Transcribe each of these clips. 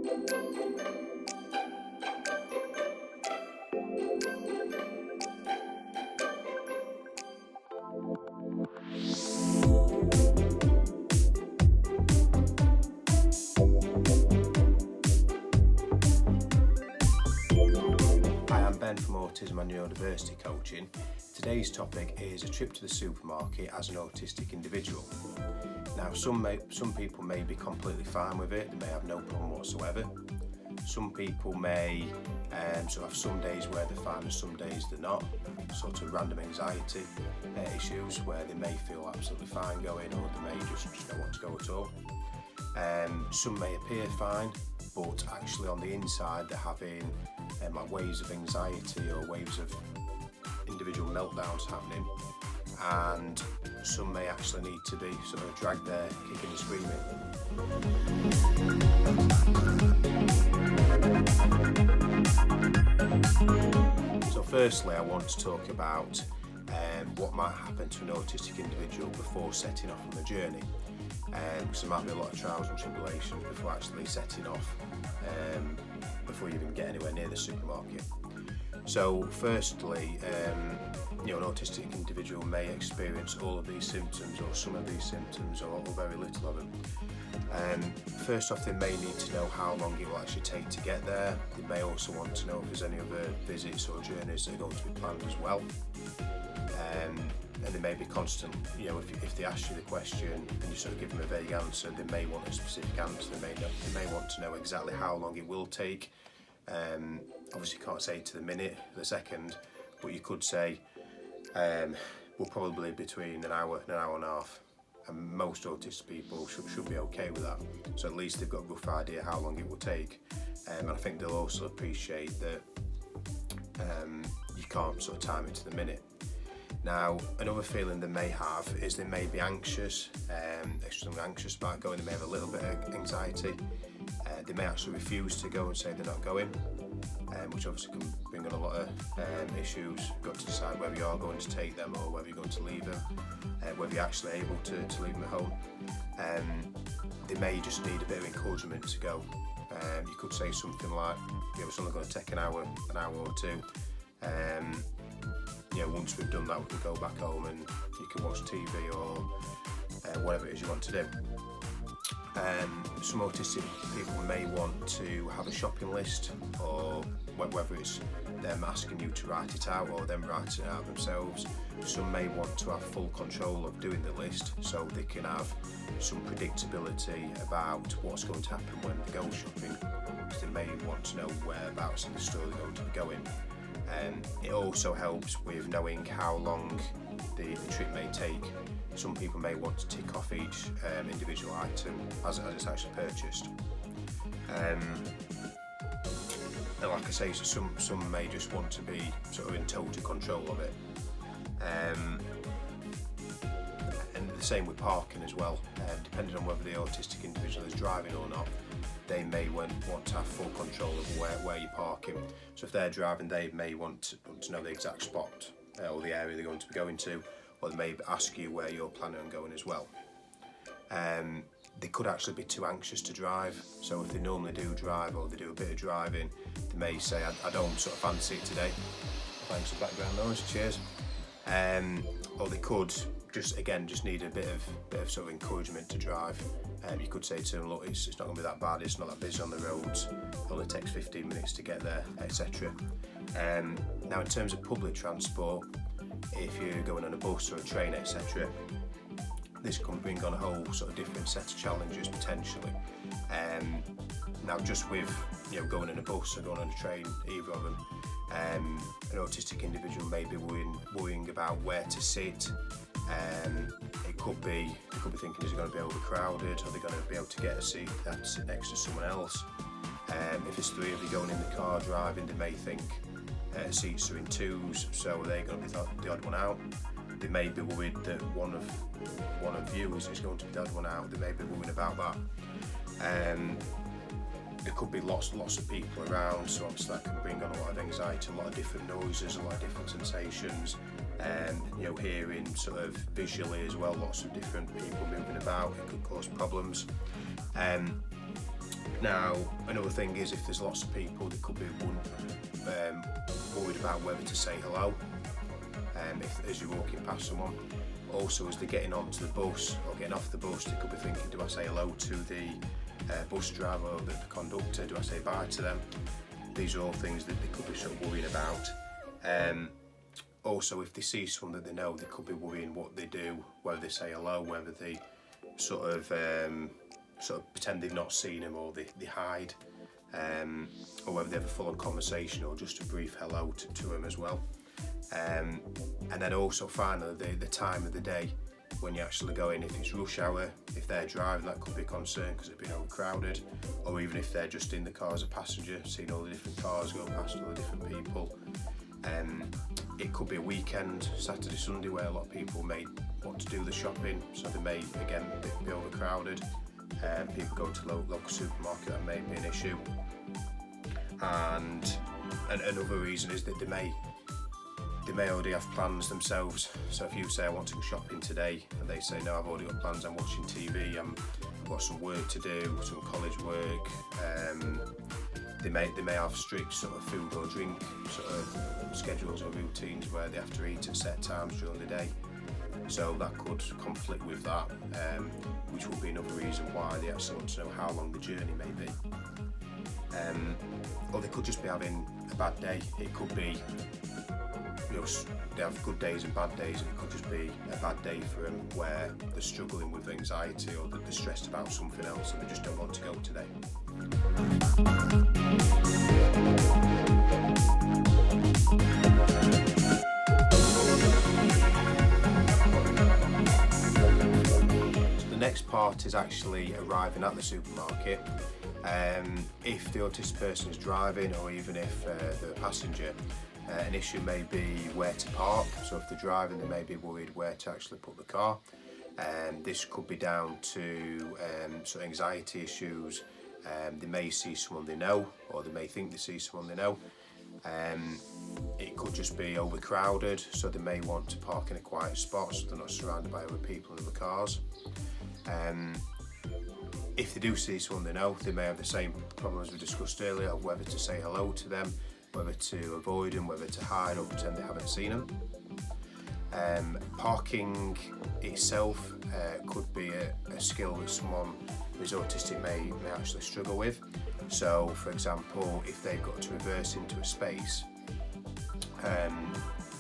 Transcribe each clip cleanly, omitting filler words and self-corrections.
Hi, I'm Ben from Autism Neurodiversity Coaching. Today's topic is a trip to the supermarket as an autistic individual. Now, some people may be completely fine with it, they may have no problem whatsoever. Some people may have some days where they're fine and some days they're not, sort of random anxiety issues where they may feel absolutely fine going, or they may just not want to go at all. Some may appear fine, but actually on the inside they're having like waves of anxiety or waves of individual meltdowns happening, and some may actually need to be sort of dragged there kicking and screaming. So firstly, I want to talk about what might happen to an autistic individual before setting off on the journey, because there might be a lot of trials and tribulations before actually setting off, before you even get anywhere near the supermarket. So firstly, an autistic individual may experience all of these symptoms or some of these symptoms or very little of them. First off, they may need to know how long it will actually take to get there. They may also want to know if there's any other visits or journeys that are going to be planned as well. And they may be constant, if they ask you the question and you sort of give them a vague answer, they may want a specific answer. They may want to know exactly how long it will take. Obviously you can't say to the minute, the second, but you could say, well, probably between an hour and an hour and a half. And most autistic people should be okay with that. So at least they've got a rough idea how long it will take. And I think they'll also appreciate that you can't sort of time it to the minute. Now, another feeling they may have is they may be anxious, extremely anxious about going. They may have a little bit of anxiety. They may actually refuse to go and say they're not going, which obviously can bring on a lot of issues. You've got to decide whether you are going to take them or whether you're going to leave them, whether you're actually able to leave them at home. They may just need a bit of encouragement to go. You could say something like, it's only going to take an hour or two. Once we've done that, we can go back home and you can watch TV or whatever it is you want to do. Some autistic people may want to have a shopping list, or whether it's them asking you to write it out or them writing it out themselves. Some may want to have full control of doing the list so they can have some predictability about what's going to happen when they go shopping, because they may want to know whereabouts in the store they're going to be going. It also helps with knowing how long the trip may take. Some people may want to tick off each individual item as it's actually purchased. And like I say, some may just want to be sort of in total control of it. And the same with parking as well. Depending on whether the autistic individual is driving or not, they may want to have full control of where you're parking. So if they're driving, they may want to know the exact spot or the area they're going to be going to, or they may ask you where you're planning on going as well. They could actually be too anxious to drive. So if they normally do drive or they do a bit of driving, they may say, I don't sort of fancy it today. Thanks for background noise, cheers. Or they could just need a bit of sort of encouragement to drive. You could say to them, look, it's not going to be that bad, it's not that busy on the roads, it only takes 15 minutes to get there, etc. Now in terms of public transport, if you're going on a bus or a train, etc., this can bring on a whole sort of different set of challenges potentially. Now just with going in a bus or going on a train, either of them, an autistic individual may be worrying about where to sit. It could be thinking, is it going to be overcrowded? Are they going to be able to get a seat? They have to sit next to someone else. If there's three of you going in the car driving, they may think seats are in twos, so are they going to be the odd one out? They may be worried that one of you is going to be the odd one out. They may be worried about that. There could be lots of people around, so obviously that can bring on a lot of anxiety, a lot of different noises, a lot of different sensations, hearing sort of visually as well, lots of different people moving about, it could cause problems. Now, another thing is if there's lots of people, they could be worried about whether to say hello as you're walking past someone. Also, as they're getting onto the bus or getting off the bus, they could be thinking, do I say hello to the bus driver or the conductor? Do I say bye to them? These are all things that they could be sort of worrying about. Also, if they see someone that they know, they could be worrying what they do, whether they say hello, whether they sort of pretend they've not seen him, or they hide, or whether they have a full-on conversation or just a brief hello to him as well. And then also finally the time of the day when you actually go in. If it's rush hour, if they're driving, that could be a concern because it's been overcrowded, or even if they're just in the car as a passenger, seeing all the different cars go past all the different people. It could be a weekend, Saturday, Sunday, where a lot of people may want to do the shopping, so they may again be overcrowded. People go to local supermarket, that may be an issue. And another reason is that they may already have plans themselves. So if you say, I want to go shopping today, and they say, no, I've already got plans, I'm watching TV, I've got some work to do, some college work. They may have strict sort of food or drink sort of schedules or routines where they have to eat at set times during the day. So that could conflict with that, which would be another reason why they actually want to know how long the journey may be. Or they could just be having a bad day. It could be, they have good days and bad days, and it could just be a bad day for them where they're struggling with anxiety, or that they're stressed about something else and they just don't want to go today. So the next part is actually arriving at the supermarket. If the autistic person is driving, or even if they're a passenger, an issue may be where to park. So if they're driving, they may be worried where to actually put the car. This could be down to sort of anxiety issues. They may see someone they know, or they may think they see someone they know. It could just be overcrowded, so they may want to park in a quiet spot so they're not surrounded by other people and other cars. If they do see someone they know, they may have the same problems we discussed earlier of whether to say hello to them, whether to avoid them, whether to hide or pretend they haven't seen them. Parking itself could be a skill that someone who's autistic may actually struggle with. So, for example, if they've got to reverse into a space,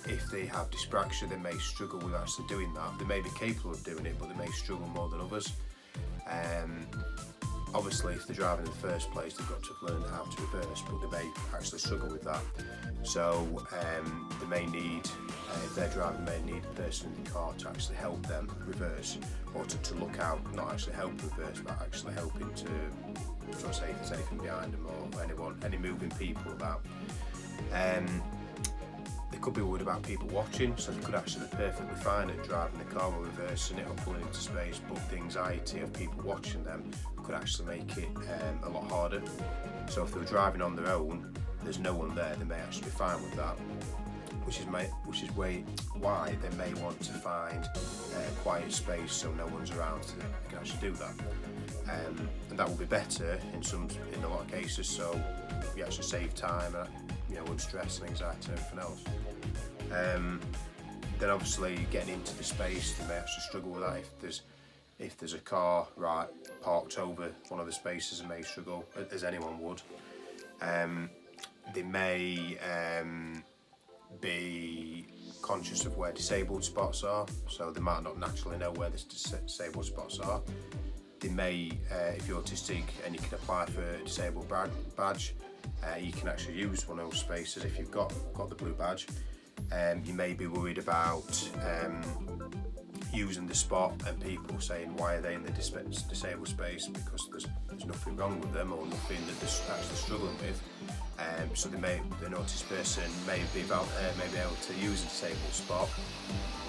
if they have dyspraxia, they may struggle with actually doing that. They may be capable of doing it, but they may struggle more than others. Obviously, if they're driving in the first place, they've got to learn how to reverse, but they may actually struggle with that. So they may need, if they're driving, they may need a person in the car to actually help them reverse, or to look out, not actually help reverse, but actually helping to sort of say if there's anything behind them or any moving people about. They could be worried about people watching, so they could actually be perfectly fine at driving the car or reversing it or pulling into space, but the anxiety of people watching them could actually make it a lot harder. So if they're driving on their own, there's no one there, they may actually be fine with that, which is why they may want to find a quiet space so no one's around so they can actually do that. And that will be better in a lot of cases, so you actually save time and stress and anxiety and everything else. Then obviously getting into the space, they may actually struggle with that. If there's a car parked over one of the spaces, they may struggle, as anyone would. They may be conscious of where disabled spots are, so they might not naturally know where the disabled spots are. They may, if you're autistic and you can apply for a disabled badge, you can actually use one of those spaces if you've got the blue badge. You may be worried about using the spot and people saying why are they in the disabled space, because there's nothing wrong with them or nothing that they're actually struggling with. So the autistic person may be able to use a disabled spot,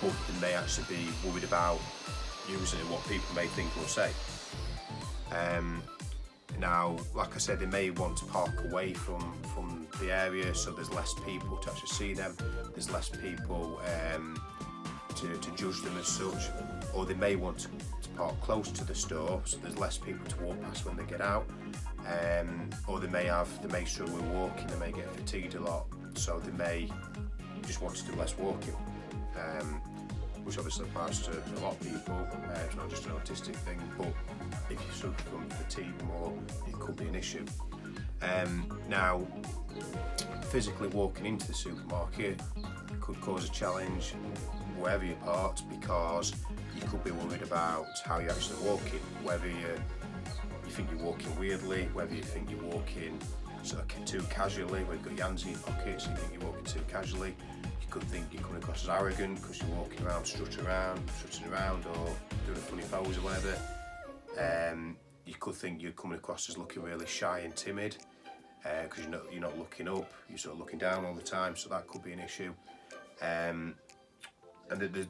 but they may actually be worried about using what people may think or say. Now, like I said, they may want to park away from the area so there's less people to actually see them, there's less people to judge them as such, or they may want to park close to the store so there's less people to walk past when they get out, or they may struggle with walking, they may get fatigued a lot, so they may just want to do less walking, which obviously applies to a lot of people. It's not just an autistic thing, but if you suffer from fatigue more, it could be an issue. Now, physically walking into the supermarket could cause a challenge wherever you parked, because you could be worried about how you're actually walking, whether you think you're walking weirdly, whether you think you're walking sort of too casually, where you've got your hands in your pockets, you think you're walking too casually. You could think you're coming across as arrogant because you're walking around, strutting around, or doing a funny pose or whatever. You could think you're coming across as looking really shy and timid because you're not looking up, you're sort of looking down all the time, so that could be an issue. And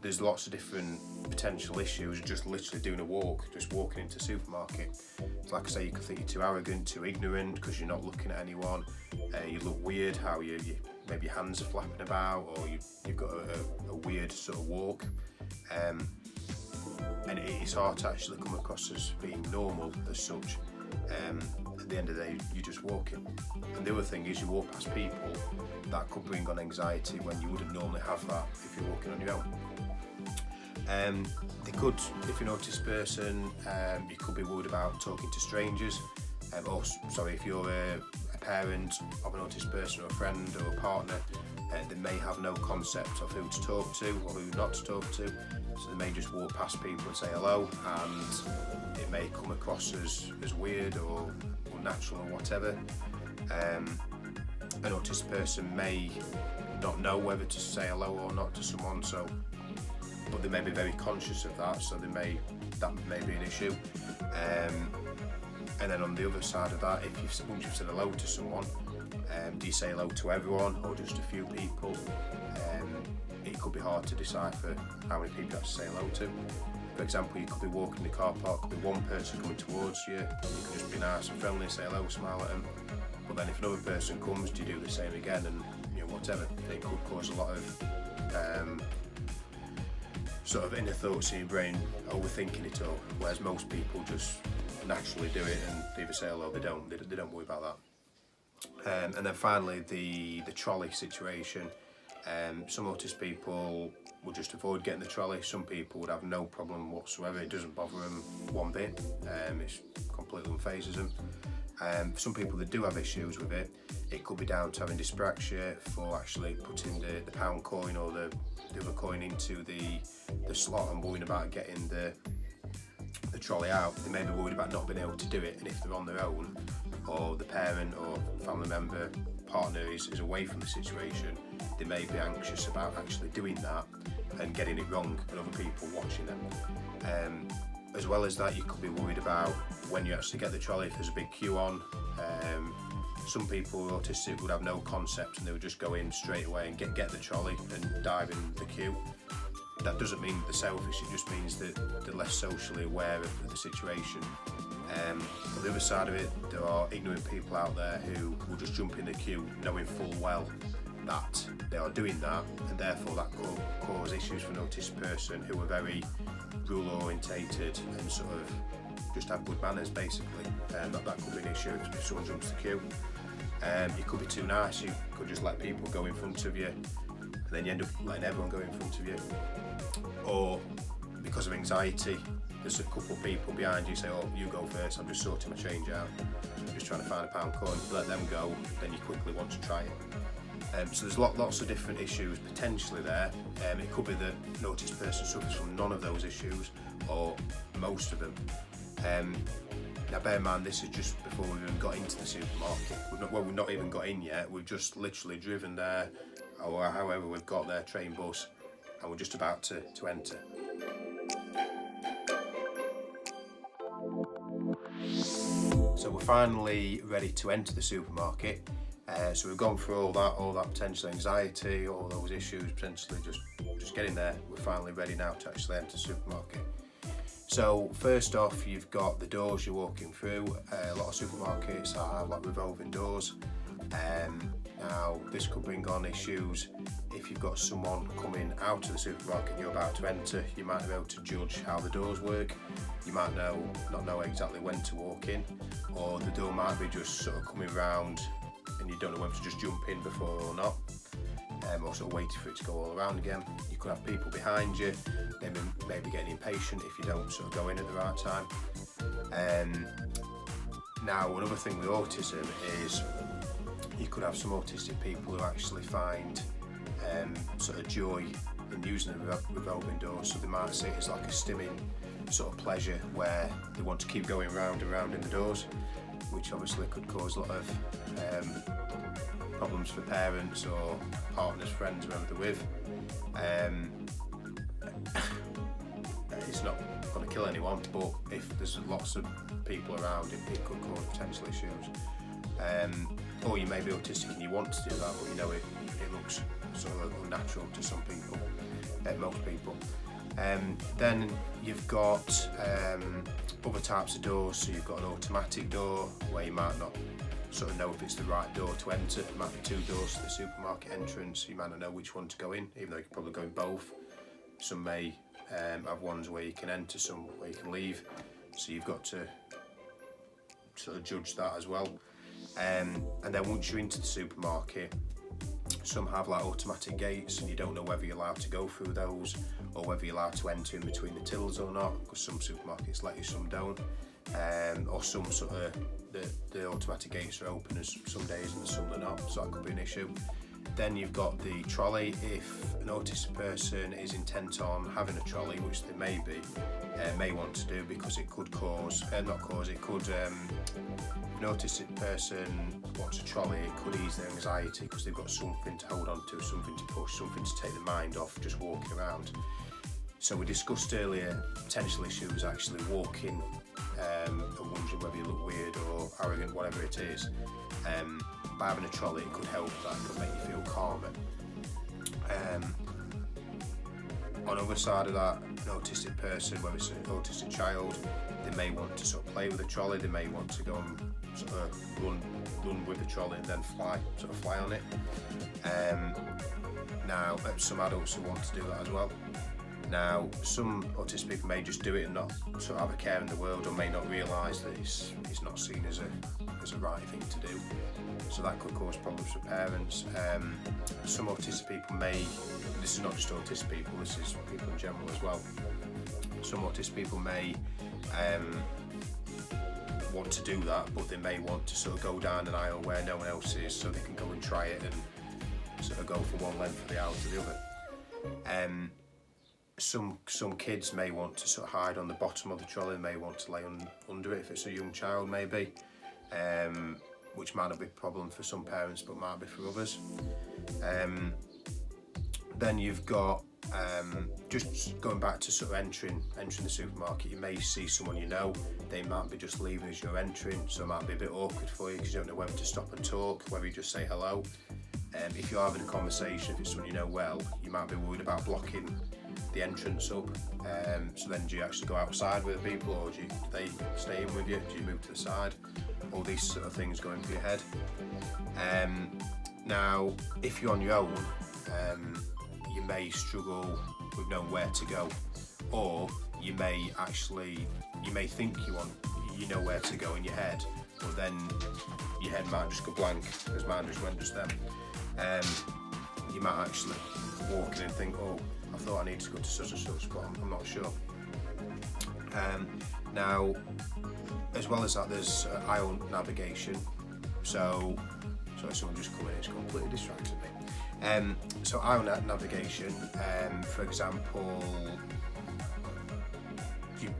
there's lots of different potential issues just literally doing a walk, just walking into a supermarket. So like I say, you could think you're too arrogant, too ignorant because you're not looking at anyone. You look weird, how you maybe your hands are flapping about, or you've got a weird sort of walk. And it's hard to actually come across as being normal as such. At the end of the day, you're just walking. And the other thing is, you walk past people that could bring on anxiety when you wouldn't normally have that if you're walking on your own. They could, if you're an autistic person, you could be worried about talking to strangers. If you're a parent of an autistic person, or a friend or a partner, they may have no concept of who to talk to or who not to talk to. So they may just walk past people and say hello, and it may come across as weird or unnatural or whatever. An autistic person may not know whether to say hello or not to someone, but they may be very conscious of that, so that may be an issue. And then on the other side of that, once you've said hello to someone, do you say hello to everyone or just a few people? It could be hard to decipher how many people you have to say hello to. For example, you could be walking in the car park, could be one person coming towards you, you could just be nice and friendly, say hello, smile at them. But then if another person comes, do you do the same again, and whatever? It could cause a lot of sort of inner thoughts in your brain, overthinking it all, whereas most people just naturally do it and they either say hello, they don't worry about that. And then finally, the trolley situation. Some autistic people will just avoid getting the trolley. Some people would have no problem whatsoever. It doesn't bother them one bit. It completely unfazes them. For some people that do have issues with it, it could be down to having dyspraxia, for actually putting the pound coin or the other coin into the slot and worrying about getting the trolley out. They may be worried about not being able to do it, and if they're on their own, or the parent or family member, partner is away from the situation, they may be anxious about actually doing that and getting it wrong and other people watching them. As well as that, you could be worried about when you actually get the trolley, if there's a big queue on. Some people who are autistic would have no concept and they would just go in straight away and get the trolley and dive in the queue. That doesn't mean they're selfish, it just means that they're less socially aware of the situation. On the other side of it, there are ignorant people out there who will just jump in the queue knowing full well that they are doing that, and therefore that could cause issues for an autistic person who are very rule orientated and sort of just have good manners basically. That could be an issue if someone jumps the queue. You could be too nice, you could just let people go in front of you, and then you end up letting everyone go in front of you. Or because of anxiety, there's a couple of people behind you say, oh, you go first, I'm just sorting my change out, I'm just trying to find a pound coin, let them go, then you quickly want to try it. So there's lots of different issues potentially there. It could be that an autistic person suffers from none of those issues, or most of them. Now bear in mind, this is just before we've even got into the supermarket. We've not even got in yet, we've just literally driven there, or however we've got there, train, bus, and we're just about to enter. So we're finally ready to enter the supermarket. So we've gone through all that potential anxiety, all those issues, potentially just getting there. We're finally ready now to actually enter the supermarket. So first off, you've got the doors you're walking through. A lot of supermarkets have like revolving doors. Now this could bring on issues if you've got someone coming out of the supermarket and you're about to enter. You might be able to judge how the doors work. You might not know exactly when to walk in, or the door might be just sort of coming round and you don't know whether to just jump in before or not, or sort of waiting for it to go all around again. You could have people behind you, they may be getting impatient if you don't sort of go in at the right time. Now another thing with autism is you could have some autistic people who actually find sort of joy in using the revolving door, so they might see it as like a stimming sort of pleasure where they want to keep going round and round in the doors, which obviously could cause a lot of problems for parents or partners, friends, whoever they're with. It's not going to kill anyone, but if there's lots of people around, it could cause potential issues. Or you may be autistic and you want to do that, but you know it looks sort of unnatural to some people, most people. Then you've got other types of doors. So you've got an automatic door where you might not sort of know if it's the right door to enter. It might be two doors to the supermarket entrance, so you might not know which one to go in, even though you can probably go in both. Some may have ones where you can enter, some where you can leave, so you've got to sort of judge that as well. And then once you're into the supermarket, some have like automatic gates and you don't know whether you're allowed to go through those or whether you're allowed to enter in between the tills or not, because some supermarkets let you, some don't. Or some sort of the automatic gates are open as some days and some are not, so that could be an issue. Then you've got the trolley. If an autistic person is intent on having a trolley, which they may be, may want to do, because it could cause, if an autistic person wants a trolley, it could ease their anxiety because they've got something to hold on to, something to push, something to take their mind off just walking around. So we discussed earlier potential issues actually walking and wondering whether you look weird or arrogant, whatever it is. By having a trolley, it could help that, it could make you feel calmer. On the other side of that, an autistic person, whether it's an autistic child, they may want to sort of play with a trolley, they may want to go and sort of run with the trolley and then fly on it. Now, some adults will want to do that as well. Now, some autistic people may just do it and not sort of have a care in the world, or may not realise that it's not seen as a right thing to do. So that could cause problems for parents. Some autistic people may, this is not just autistic people, this is people in general as well. Some autistic people may want to do that, but they may want to sort of go down an aisle where no one else is, so they can go and try it and sort of go from one length of the aisle to the other. Some kids may want to sort of hide on the bottom of the trolley, may want to lay under it if it's a young child maybe, which might not be a problem for some parents but might be for others. Then you've got, just going back to sort of entering the supermarket, you may see someone you know, they might be just leaving as you're entering, so it might be a bit awkward for you because you don't know whether to stop and talk, whether you just say hello. If you're having a conversation, if it's someone you know well, you might be worried about blocking the entrance up. So then do you actually go outside with the people, or do they stay in with you? Do you move to the side? All these sort of things go into your head. Now, if you're on your own, you may struggle with knowing where to go, or you may think you know where to go in your head, but then your head might just go blank, because mine just went just then. You might actually walk in and think, oh, I thought I need to go to such and such, but I'm not sure. Now, as well as that, there's aisle navigation. So, sorry, someone just come in, it's completely distracted me. So aisle navigation, for example,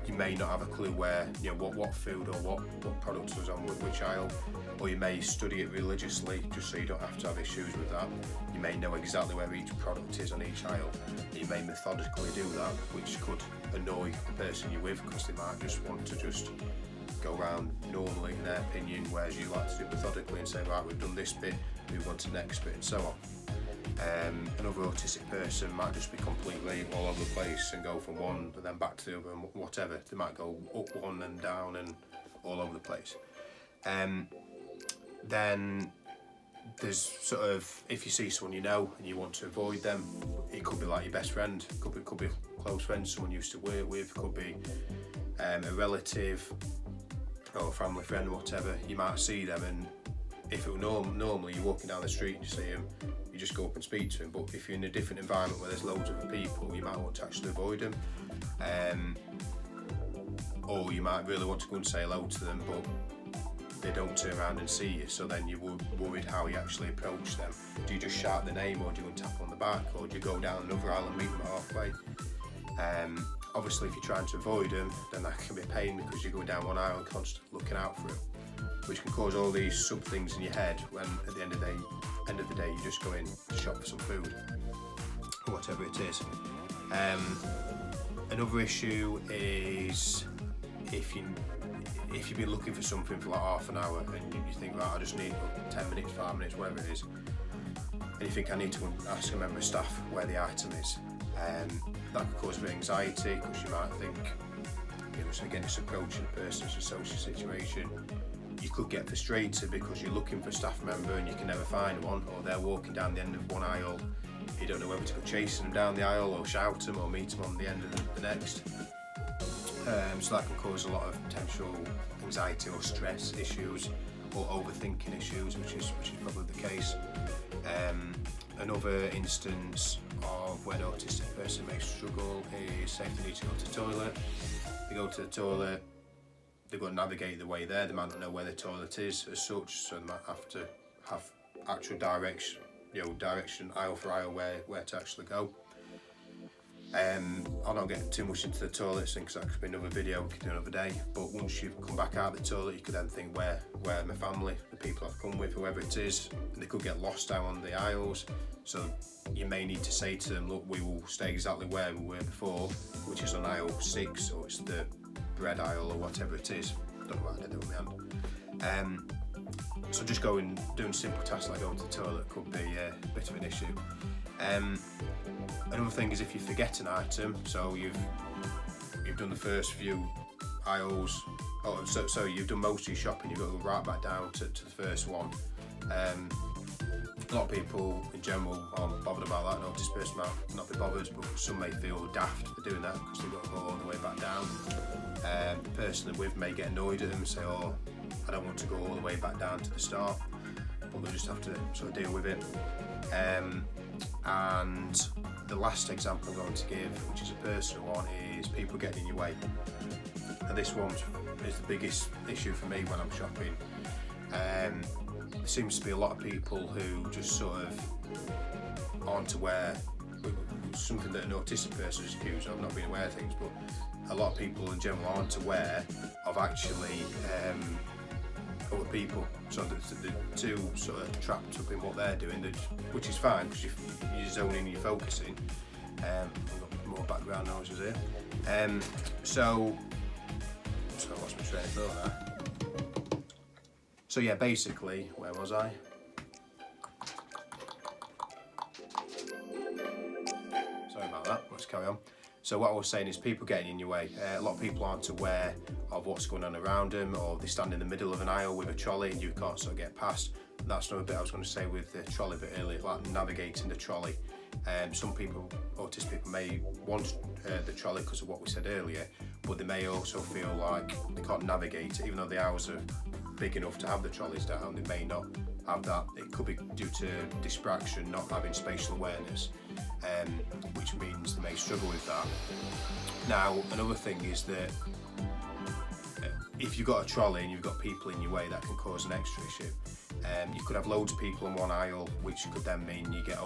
you may not have a clue where, what food or what product was on which aisle, or you may study it religiously just so you don't have to have issues with that. You may know exactly where each product is on each aisle. You may methodically do that, which could annoy the person you're with, because they might just want to just go around normally in their opinion, whereas you like to do it methodically and say, right, we've done this bit, move on to the next bit, and so on. Another autistic person might just be completely all over the place and go from one and then back to the other and whatever. They might go up one and down and all over the place. Then there's sort of, if you see someone you know and you want to avoid them, it could be like your best friend, could be a close friend, someone you used to work with, could be a relative or a family friend, whatever. You might see them, and if it were normally you're walking down the street and you see him, you just go up and speak to him. But if you're in a different environment where there's loads of other people, you might want to actually avoid them. Or you might really want to go and say hello to them, but they don't turn around and see you, so then you're worried how you actually approach them. Do you just shout the name, or do you go and tap on the back, or do you go down another aisle and meet them halfway? Obviously, if you're trying to avoid them, then that can be a pain, because you're going down one aisle and constantly looking out for them, which can cause all these sub things in your head when at the end of the day you just go in to shop for some food or whatever it is. Another issue is if you've been looking for something for like half an hour and you think, right, I just need 10 minutes, 5 minutes, whatever it is, and you think I need to ask a member of staff where the item is, that could cause a bit of anxiety, because you might think, so again, it's approaching a person, it's a social situation. You could get frustrated because you're looking for a staff member and you can never find one, or they're walking down the end of one aisle, you don't know whether to go chasing them down the aisle or shout them or meet them on the end of the next. So that can cause a lot of potential anxiety or stress issues or overthinking issues, which is probably the case. Another instance of when an autistic person may struggle is, say, if they need to go to the toilet. They go to the toilet, they've got to navigate the way there, they might not know where the toilet is as such, so they might have to have actual direction aisle for aisle where to actually go. I'll not get too much into the toilets because that could be another video we could do another day, but once you've come back out of the toilet, you could then think, where are my family, the people I've come with, whoever it is, and they could get lost down the aisles. So you may need to say to them, look, we will stay exactly where we were before, which is on aisle 6, or it's the bread aisle or whatever it is. Don't know what I did with my hand. So just doing simple tasks like going to the toilet could be a bit of an issue. Another thing is if you forget an item, so you've done the first few aisles, so you've done most of your shopping, you've got to go right back down to the first one. A lot of people in general aren't bothered about that. An autistic person might not be bothered, but some may feel daft for doing that because they've got to go all the way back down. The person they're with may get annoyed at them and say, oh, I don't want to go all the way back down to the start, but they'll just have to sort of deal with it. And the last example I'm going to give, which is a personal one, is people getting in your way. And this one is the biggest issue for me when I'm shopping. There seems to be a lot of people who just sort of aren't aware, something that an autistic person is accused of, not being aware of things, but a lot of people in general aren't aware of actually other people, so the two sort of trapped up in what they're doing, which is fine because you're zoning, you're focusing. I've got more background noises here. So I lost my train of thought there. So yeah, basically, where was I? Sorry about that, let's carry on. So what I was saying is people getting in your way. A lot of people aren't aware of what's going on around them, or they stand in the middle of an aisle with a trolley and you can't sort of get past. And that's another bit I was going to say with the trolley bit earlier, like navigating the trolley. Some people, autistic people, may want the trolley because of what we said earlier, but they may also feel like they can't navigate it, even though the aisles are big enough to have the trolleys down, they may not have that. It could be due to distraction, not having spatial awareness, which means they may struggle with that. Now, another thing is that if you've got a trolley and you've got people in your way, that can cause an extra issue. You could have loads of people in one aisle, which could then mean you get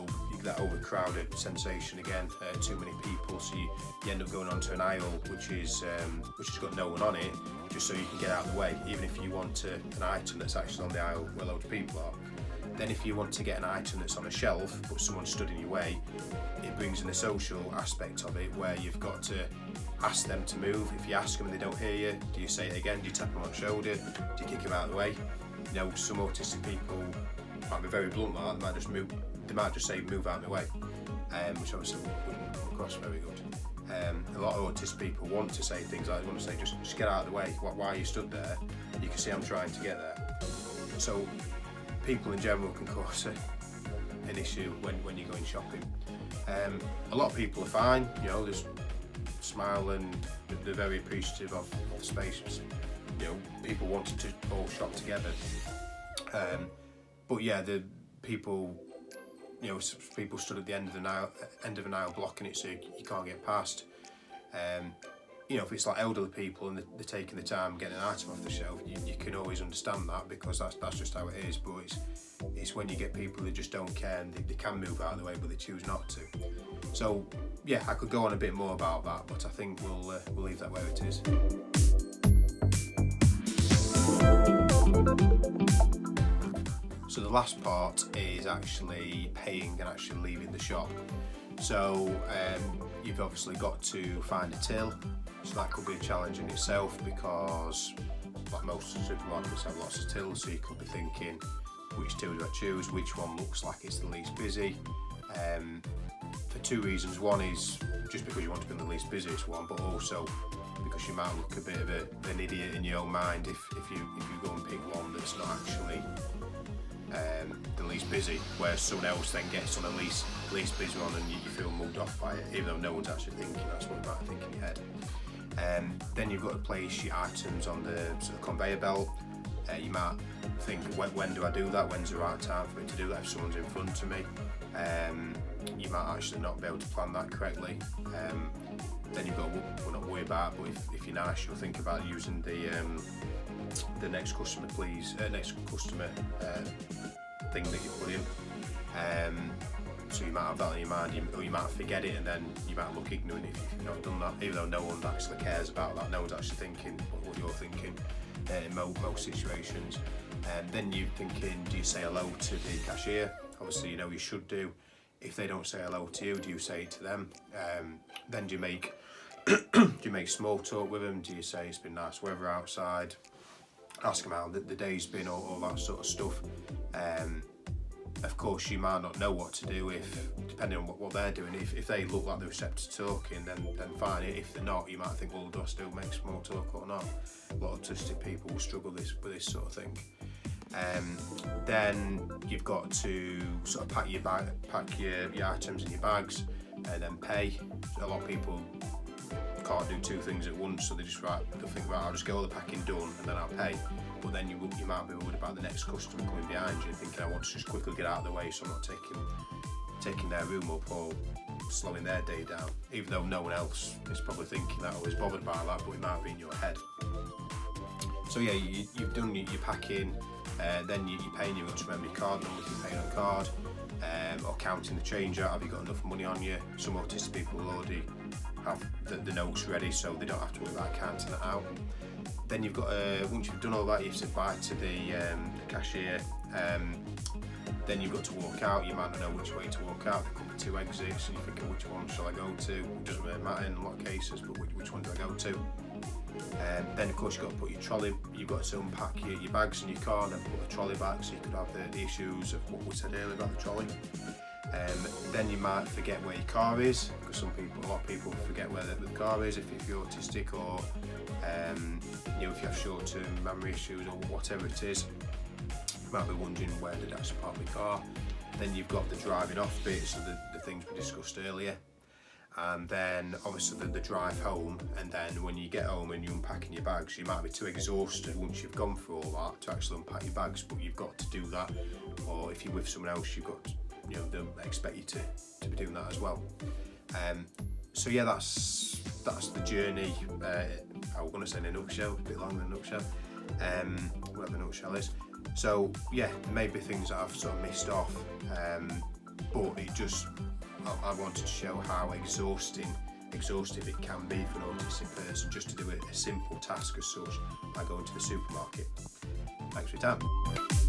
that overcrowded sensation again, too many people, so you end up going onto an aisle which has got no one on it, just so you can get out of the way, even if you want an item that's actually on the aisle where loads of people are. Then if you want to get an item that's on a shelf but someone stood in your way, it brings in the social aspect of it where you've got to ask them to move. If you ask them and they don't hear you, do you say it again? Do you tap them on the shoulder? Do you kick them out of the way? You know, some autistic people might be very blunt like that. They might just say move out of my way, which obviously wouldn't come across very good. A lot of autistic people want to say things like, they want to say just get out of the way, why are you stood there? You can see I'm trying to get there. So people in general can cause an issue when you're going shopping. A lot of people are fine, you know, just smile and they're very appreciative of the spaces. You know, people wanted to all shop together. But yeah, the people, you know, people stood at the end of an aisle blocking it so you can't get past. You know, if it's like elderly people and they're taking the time getting an item off the shelf, you can always understand that, because that's just how it is. But it's when you get people who just don't care and they can move out of the way but they choose not to. So yeah, I could go on a bit more about that, but I think we'll leave that where it is. So the last part is actually paying and actually leaving the shop. So you've obviously got to find a till, so that could be a challenge in itself, because like most supermarkets have lots of tills, so you could be thinking, which till do I choose, which one looks like it's the least busy, for two reasons. One is just because you want to be the least busiest one, but also because you might look a bit of an idiot in your own mind if you go and pick one that's not actually the least busy, whereas someone else then gets on the least busy one and you feel mugged off by it, even though no one's actually thinking. That's what you might think in your head. Then you've got to place your items on the sort of conveyor belt. You might think, when do I do that? When's the right time for me to do that? If someone's in front of me, you might actually not be able to plan that correctly. Then you've got to not worry about it, but if you're nice, you'll think about using the next customer thing that you put in. So you might have that in your mind, or you might forget it, and then you might look ignorant if you've not done that, even though no one actually cares about that. No one's actually thinking what you're thinking in most situations. Then you're thinking, do you say hello to the cashier? Obviously, you know you should do. If they don't say hello to you, do you say it to them? Then do you make small talk with them? Do you say it's been nice weather outside? Ask them how the day's been, all that sort of stuff. Of course, you might not know what to do depending on what they're doing. If they look like they're receptive to talking, then fine. If they're not, you might think, well, do I still make small talk or not? A lot of autistic people will struggle with this sort of thing. Then you've got to sort of pack your items in your bags and then pay. So a lot of people can't do two things at once, so they'll think, right, I'll just get all the packing done and then I'll pay. But then you might be worried about the next customer coming behind you, thinking, I want to just quickly get out of the way so I'm not taking their room up or slowing their day down, even though no one else is probably thinking that or is bothered by that, but it might be in your head. So yeah, you've done your packing, then you're paying. You've got to remember your card number if you're paying on card, or counting the change out. Have you got enough money on you? Some autistic people will already have the notes ready, so they don't have to worry about counting that out. Then you've got once you've done all that, you have to buy to the cashier. Then you've got to walk out. You might not know which way to walk out. There could be two exits, and you're thinking, which one shall I go to? It doesn't really matter in a lot of cases, but which one do I go to? Then of course you've got to put your trolley. You've got to unpack your bags in your car and then put the trolley back, so you could have the issues of what we said earlier about the trolley. Then you might forget where your car is, because a lot of people forget where the car is if you're autistic, or you know, if you have short-term memory issues or whatever it is. You might be wondering, where did I actually park my car? Then you've got the driving off bit, so the things we discussed earlier. And then obviously the drive home, and then when you get home and you're unpacking your bags, you might be too exhausted once you've gone through all that to actually unpack your bags, but you've got to do that. Or if you're with someone else, you've got to, you know, they'll expect you to be doing that as well. So yeah, that's the journey. I was going to say in a nutshell, a bit longer than a nutshell, whatever the nutshell is. So yeah, there may be things that I've sort of missed off, but I wanted to show how exhaustive it can be for an autistic person just to do a simple task as such, like going to the supermarket. Thanks for your time.